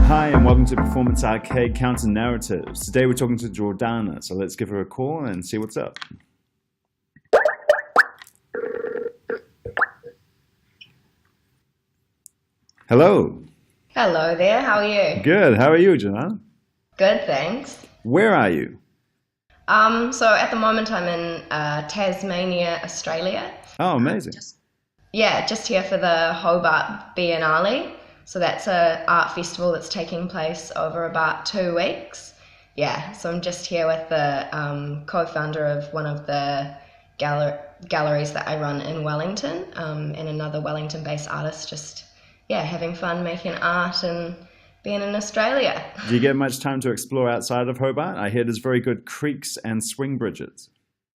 Hi and welcome to Performance Arcade Counter Narratives. Today we're talking to Jordana, so let's give her a call and see what's up. Hello. Hello there, how are you? Good. How are you, Jordana? Good, thanks. Where are you? So at the moment I'm in Tasmania, Australia. Oh, amazing. Just here for the Hobart Biennale. So that's an art festival that's taking place over about 2 weeks. Yeah, so I'm just here with the co-founder of one of the galleries that I run in Wellington, and another Wellington-based artist, just having fun making art and being in Australia. Do you get much time to explore outside of Hobart? I hear there's very good creeks and swing bridges.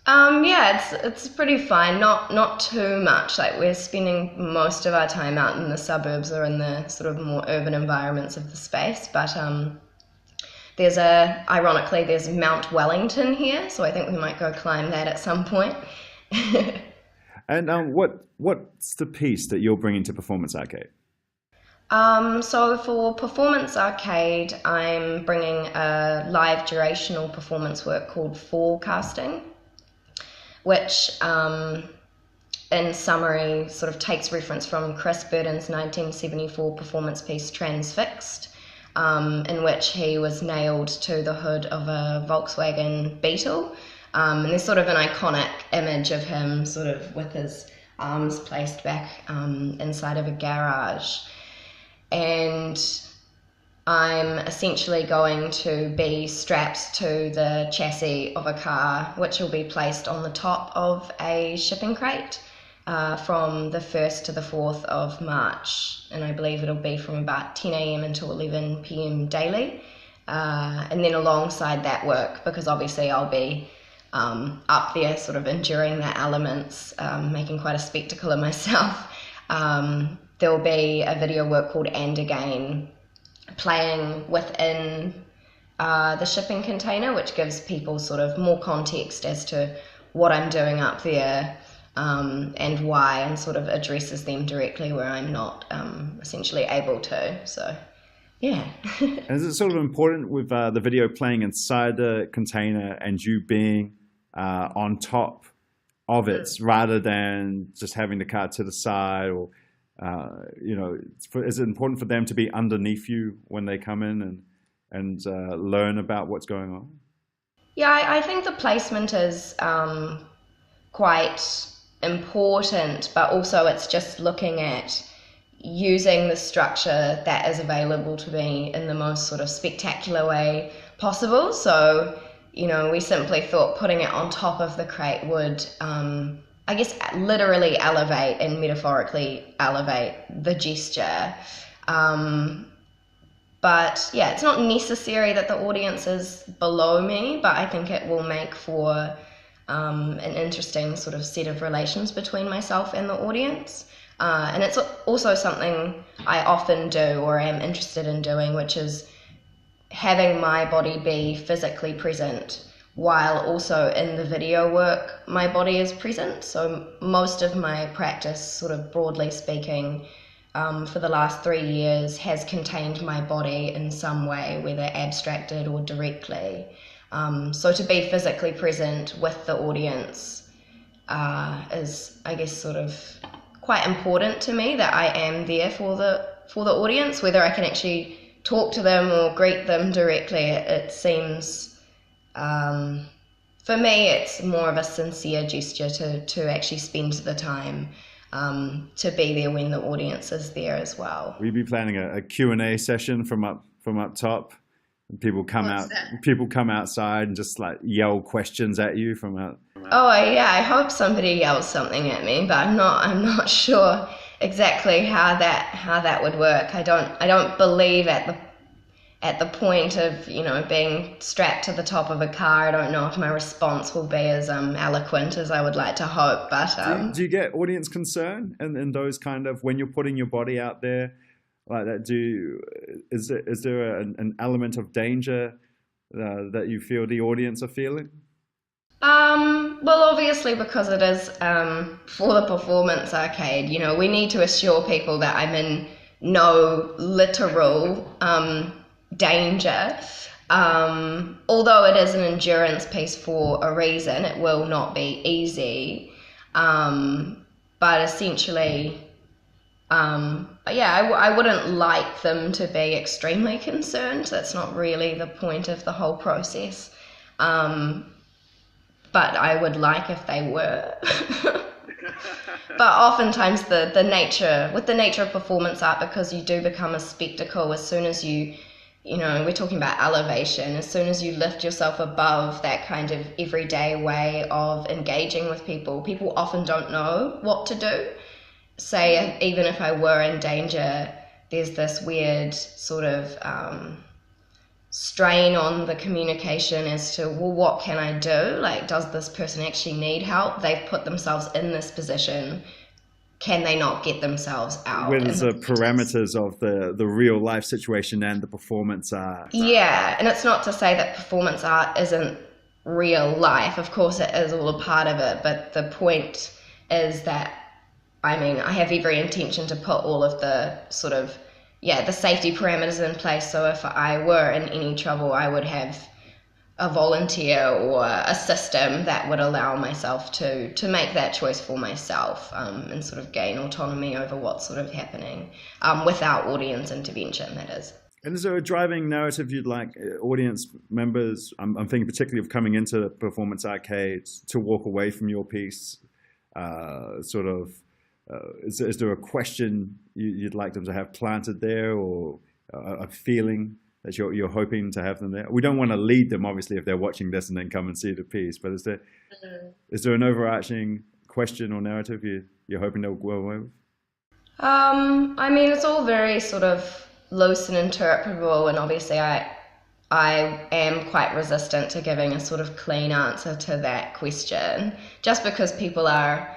It's pretty fine. Not too much. Like, we're spending most of our time out in the suburbs or in the sort of more urban environments of the space. But ironically, there's Mount Wellington here, so I think we might go climb that at some point. And what's the piece that you're bringing to Performance Arcade? So for Performance Arcade, I'm bringing a live durational performance work called Forecasting, which in summary sort of takes reference from Chris Burden's 1974 performance piece Transfixed, in which he was nailed to the hood of a Volkswagen beetle. And there's sort of an iconic image of him sort of with his arms placed back inside of a garage. And I'm essentially going to be strapped to the chassis of a car, which will be placed on the top of a shipping crate from the 1st to the 4th of March. And I believe it'll be from about 10 a.m. until 11 p.m. daily. And then alongside that work, because obviously I'll be up there sort of enduring the elements, making quite a spectacle of myself, there'll be a video work called And Again, playing within the shipping container, which gives people sort of more context as to what I'm doing up there and why, and sort of addresses them directly where I'm not essentially able to. So, yeah. And is it sort of important with the video playing inside the container and you being on top of it rather than just having the car to the side, or is it important for them to be underneath you when they come in and learn about what's going on? Yeah, I think the placement is quite important, but also it's just looking at using the structure that is available to me in the most sort of spectacular way possible. So, we simply thought putting it on top of the crate would I guess literally elevate and metaphorically elevate the gesture. But yeah, it's not necessary that the audience is below me, but I think it will make for an interesting sort of set of relations between myself and the audience. And it's also something I often do or am interested in doing, which is having my body be physically present while also in the video work my body is present. So most of my practice, sort of broadly speaking, for the last 3 years has contained my body in some way, whether abstracted or directly. So to be physically present with the audience is, I guess, sort of quite important to me, that I am there for the audience, whether I can actually talk to them or greet them directly. It seems, for me, it's more of a sincere gesture to actually spend the time to be there when the audience is there as well. Will you be planning a Q&A session from up top? And people come outside and just like yell questions at you from out. Oh yeah, I hope somebody yells something at me, but I'm not sure exactly how that would work. I don't believe at the point of being strapped to the top of a car. I don't know if my response will be as eloquent as I would like to hope. But do you get audience concern in those kind of, when you're putting your body out there like that? Is there an element of danger that you feel the audience are feeling? Well, obviously, because it is for the Performance Arcade, we need to assure people that I'm in no literal danger. Although it is an endurance piece for a reason, it will not be easy. But essentially, I wouldn't like them to be extremely concerned. That's not really the point of the whole process. But I would like if they were. But oftentimes the nature of performance art, because you do become a spectacle as soon as we're talking about elevation, as soon as you lift yourself above that kind of everyday way of engaging with people, people often don't know what to do. Say, even if I were in danger, there's this weird sort of strain on the communication as to, well, what can I do? Like, does this person actually need help? They've put themselves in this position. Can they not get themselves out? Where there's the parameters of the real life situation and the performance art. Yeah, and it's not to say that performance art isn't real life. Of course it is all a part of it, but the point is that, I have every intention to put all of the sort of, the safety parameters in place. So if I were in any trouble, I would have a volunteer or a system that would allow myself to make that choice for myself, and sort of gain autonomy over what's sort of happening, without audience intervention, that is. And is there a driving narrative you'd like audience members, I'm thinking particularly of coming into the performance arcades, to walk away from your piece? Is there a question you'd like them to have planted there, or a feeling that you're hoping to have them there? We don't want to lead them, obviously, if they're watching this and then come and see the piece. But is there an overarching question or narrative you're hoping they'll go away with? It's all very sort of loose and interpretable, and obviously I am quite resistant to giving a sort of clean answer to that question, just because people are.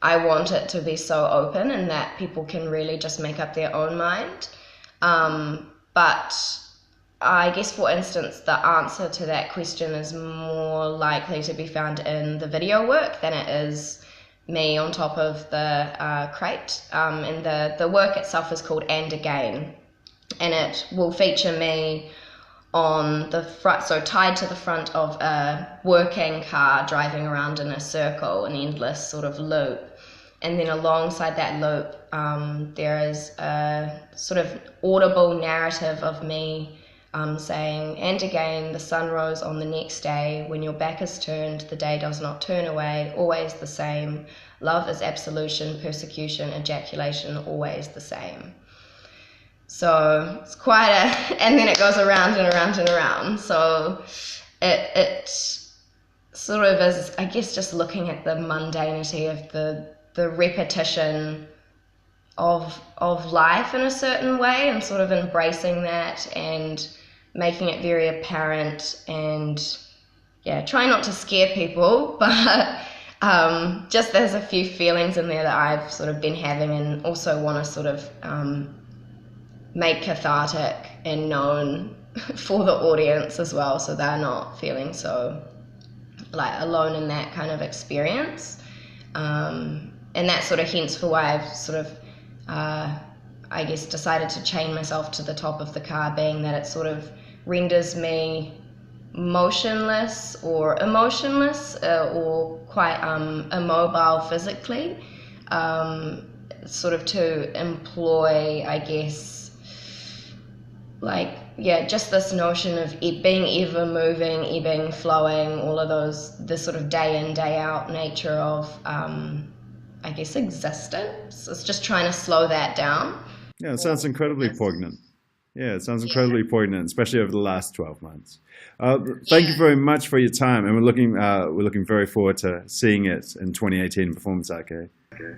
I want it to be so open and that people can really just make up their own mind. But I guess, for instance, the answer to that question is more likely to be found in the video work than it is me on top of the crate. And the work itself is called And Again, and it will feature me on the front, so tied to the front of a working car, driving around in a circle, an endless sort of loop. And then alongside that loop, there is a sort of audible narrative of me saying, and again, the sun rose on the next day. When your back is turned, the day does not turn away, always the same. Love is absolution, persecution, ejaculation, always the same. So it's quite and then it goes around and around and around. So it sort of is, I guess, just looking at the mundanity of the repetition of life in a certain way, and sort of embracing that and making it very apparent, and try not to scare people, but just there's a few feelings in there that I've sort of been having, and also want to sort of make cathartic and known for the audience as well, so they're not feeling so like alone in that kind of experience. And that's sort of hence for why I've sort of, I guess, decided to chain myself to the top of the car, being that it sort of renders me motionless or emotionless, or quite immobile physically, sort of to employ, I guess, just this notion of being ever moving, ebbing, flowing, all of those, the sort of day in, day out nature of, I guess, existence. It's just trying to slow that down. Yeah, it sounds incredibly poignant. Yeah, it sounds incredibly poignant, especially over the last 12 months. Thank you very much for your time, and we're looking very forward to seeing it in 2018 Performance Arcade.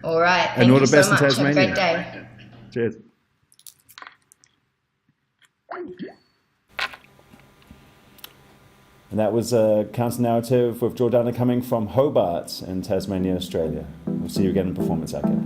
All right, and all the best in Tasmania. Have a great day. Cheers. And that was a counter narrative with Jordana coming from Hobart in Tasmania, Australia. We'll see you again in Performance Arcade.